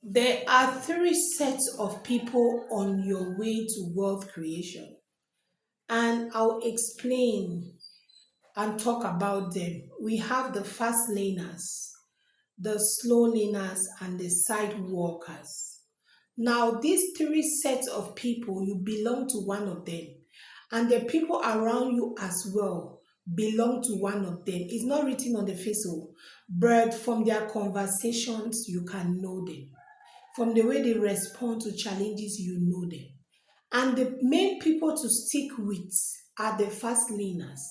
There are three sets of people on your way to wealth creation, and I'll explain and talk about them. We have the fast laners, the slow laners, and the side walkers. Now, these three sets of people, you belong to one of them, and the people around you as well belong to one of them. It's not written on the face, but from their conversations, you can know them. From the way they respond to challenges, you know them. And the main people to stick with are the fast learners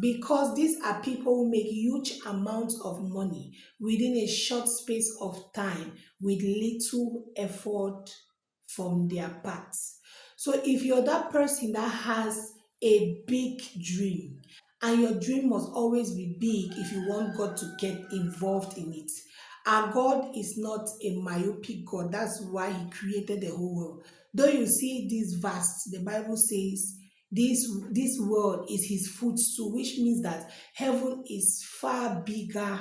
because these are people who make huge amounts of money within a short space of time with little effort from their parts. So if you're that person that has a big dream, and your dream must always be big if you want God to get involved in it. And God is not a myopic God. That's why He created the whole world. Though you see this verse, the Bible says this world is His footstool, which means that heaven is far bigger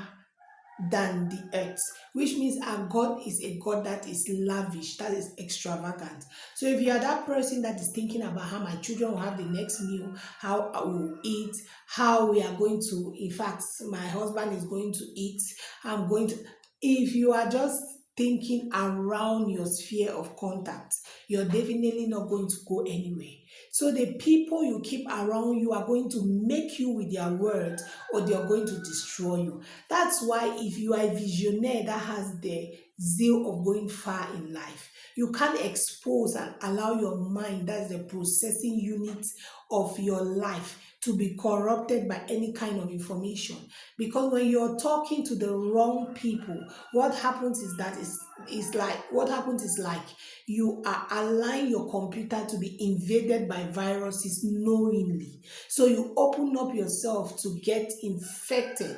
than the earth, which means our God is a God that is lavish, that is extravagant. So if you are that person that is thinking about how my children will have the next meal, how I will eat, how we are going to, in fact, my husband is going to eat, I'm going to, if you are just thinking around your sphere of contact, you're definitely not going to go anywhere. So the people you keep around you are going to make you with their words or they are going to destroy you. That's why if you are a visionary that has the zeal of going far in life, you can't expose and allow your mind, that's the processing unit of your life, to be corrupted by any kind of information. Because when you're talking to the wrong people, what happens is that is like what happens is like you are allowing your computer to be invaded by viruses knowingly. So you open up yourself to get infected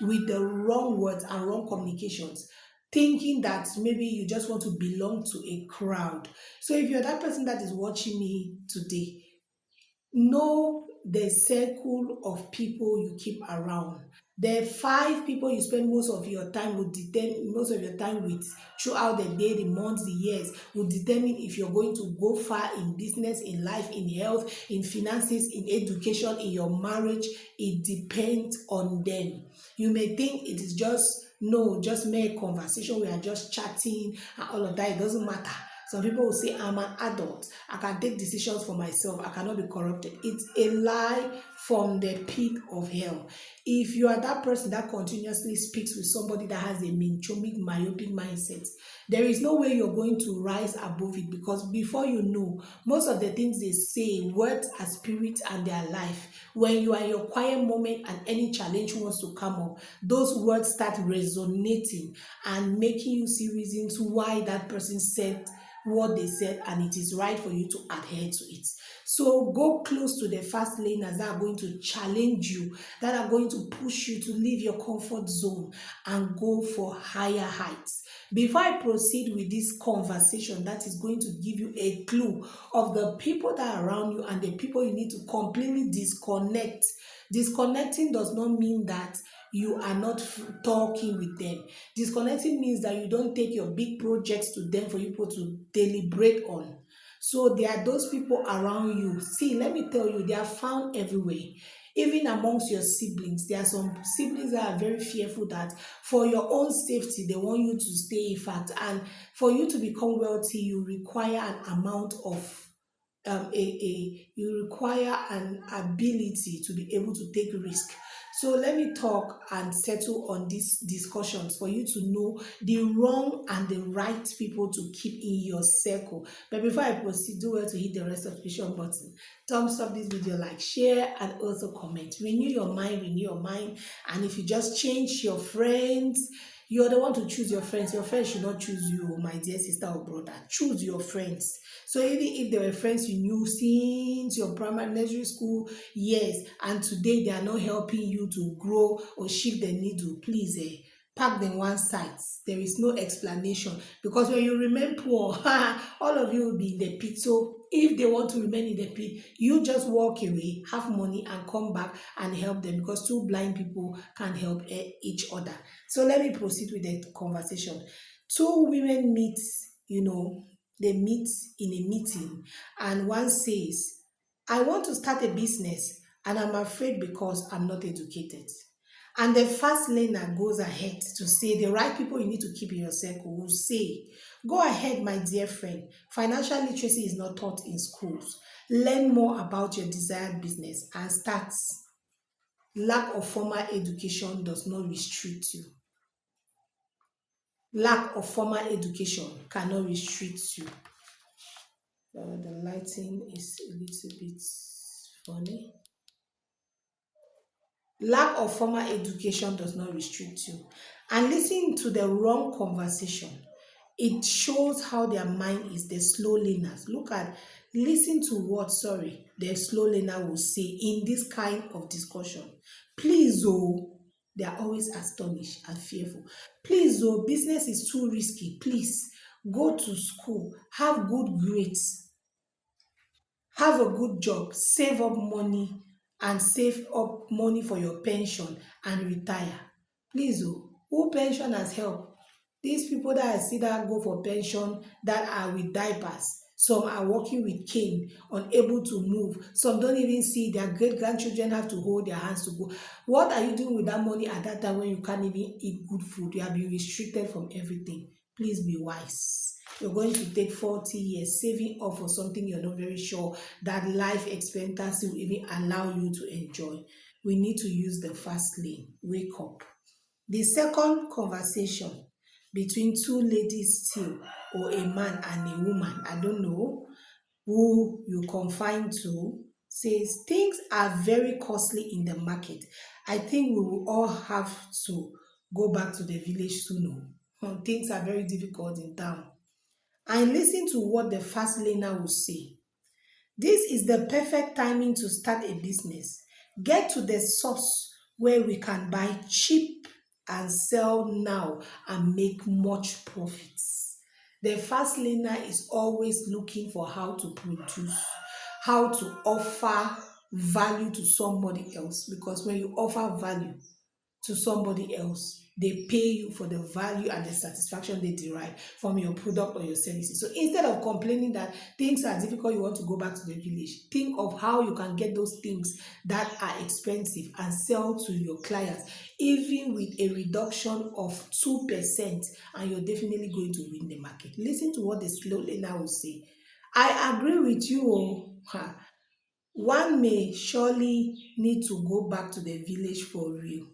with the wrong words and wrong communications, thinking that maybe you just want to belong to a crowd. So if you're that person that is watching me today, know the circle of people you keep around. The five people you spend most of your time will determine most of your time with throughout the day, the months, the years will determine if you're going to go far in business, in life, in health, in finances, in education, in your marriage. It depends on them. You may think it is just no, just mere conversation. We are just chatting and all of that. It doesn't matter. Some people will say, I'm an adult. I can take decisions for myself. I cannot be corrupted. It's a lie from the pit of hell. If you are that person that continuously speaks with somebody that has a minchomic, myopic mindset, there is no way you're going to rise above it because before you know, most of the things they say, words are spirit and they are life. When you are in your quiet moment and any challenge wants to come up, those words start resonating and making you see reasons why that person said what they said, and it is right for you to adhere to it. So go close to the fast laners that are going to challenge you, that are going to push you to leave your comfort zone and go for higher heights. Before I proceed with this conversation, that is going to give you a clue of the people that are around you and the people you need to completely disconnect. Disconnecting does not mean that you are not talking with them. Disconnecting means that you don't take your big projects to them for people to deliberate on. So there are those people around you. See, let me tell you, they are found everywhere. Even amongst your siblings, there are some siblings that are very fearful that for your own safety, they want you to stay in fact. And for you to become wealthy, you require an amount of you require an ability to be able to take risk. So let me talk and settle on these discussions for you to know the wrong and the right people to keep in your circle. But before I proceed, do well to hit the rest of button. Thumbs up this video, like, share, and also comment. Renew your mind. And if you just change your friends, you're the one to choose your friends. Your friends should not choose you, my dear sister or brother. Choose your friends. So even if they were friends you knew since your primary nursery school, yes, and today they are not helping you to grow or shift the needle, please pack them one side. There is no explanation because when you remain poor, all of you will be in the pit. So if they want to remain in the pit, you just walk away, have money, and come back and help them because two blind people can't help each other. So let me proceed with the conversation. Two women meet, they meet in a meeting, and one says, I want to start a business and I'm afraid because I'm not educated. And the first learner goes ahead to say the right people you need to keep in your circle will say, go ahead, my dear friend. Financial literacy is not taught in schools. Learn more about your desired business and start. Lack of formal education does not restrict you. Lack of formal education cannot restrict you. The lighting is a little bit funny. Lack of formal education does not restrict you. And listening to the wrong conversation, it shows how their mind is the slow learners. Listen to what, sorry, the slow learner will say in this kind of discussion. Please, oh, they are always astonished and fearful. Please, oh, business is too risky. Please, go to school, have good grades, have a good job, save up money, and save up money for your pension and retire. Please, oh, who pension has help? These people that I see that go for pension that are with diapers, some are walking with cane, unable to move. Some don't even see their great grandchildren have to hold their hands to go. What are you doing with that money at that time when you can't even eat good food? You have been restricted from everything. Please be wise. You're going to take 40 years saving up for something you're not very sure that life expectancy will even allow you to enjoy. We need to use the fast lane. Wake up. The second conversation between two ladies still, or a man and a woman, I don't know who you confine to, says things are very costly in the market. I think we will all have to go back to the village soon. Things are very difficult in town. And listen to what the first learner will say. This is the perfect timing to start a business. Get to the source where we can buy cheap and sell now and make much profits. The fast learner is always looking for how to produce, how to offer value to somebody else. Because when you offer value to somebody else, they pay you for the value and the satisfaction they derive from your product or your services. So instead of complaining that things are difficult, you want to go back to the village, think of how you can get those things that are expensive and sell to your clients, even with a reduction of 2%, and you're definitely going to win the market. Listen to what the slow learner will say. I agree with you. Oh, one may surely need to go back to the village for real.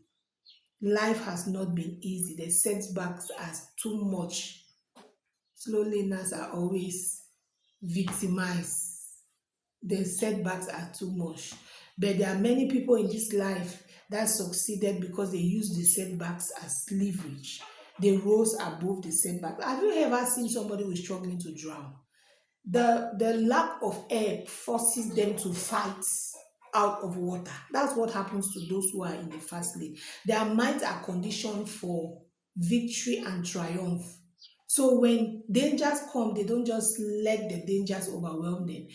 Life has not been easy. The setbacks are too much. Slow learners are always victimized. The setbacks are too much. But there are many people in this life that succeeded because they used the setbacks as leverage. They rose above the setback. Have you ever seen somebody who is struggling to drown? The lack of air forces them to fight out of water. That's what happens to those who are in the fast lane. Their minds are conditioned for victory and triumph. So when dangers come, they don't just let the dangers overwhelm them.